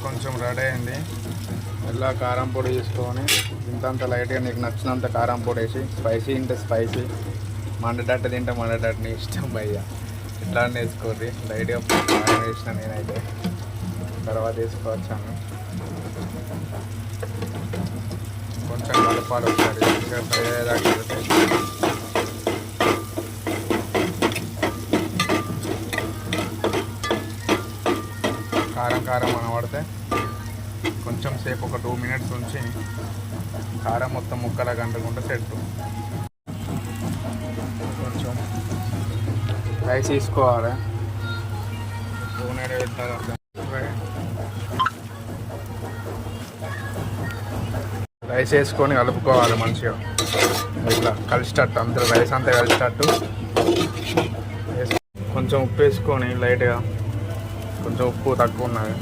కొంచెం రెడీ అయింది. ఇలా కారం పొడి తీసుకొని ఇంతంత లైట్గా నీకు నచ్చినంత కారం పొడి వేసి, స్పైసీ తింటే స్పైసీ, మండేటట్టు తింటే మండేటట్టు నీ ఇష్టం భయ్య. ఇట్లా వేసుకోండి. లైట్గా కారం వేసిన నేనైతే, తర్వాత వేసుకోవచ్చాను. కొంచెం కలపాలి ఒకసారి, ఇంకా ఫ్రై అయ్యేదాకా. కారం కారం అనబడితే కొంచెం సేపు ఒక 2 minutes ఉంచి కారం మొత్తం ముక్కలా అంటుకుంటే సెట్. కొంచెం రైస్ తీసుకోవాలి. నూనె పెట్టాలి. రైస్ వేసుకొని కలుపుకోవాలి మంచిగా, ఇట్లా కలిసేటట్టు, అందరూ రైస్ అంతా కలిసేటట్టు. కొంచెం ఉప్పు వేసుకొని లైట్గా, కొంచెం ఉప్పు తక్కువ ఉన్నది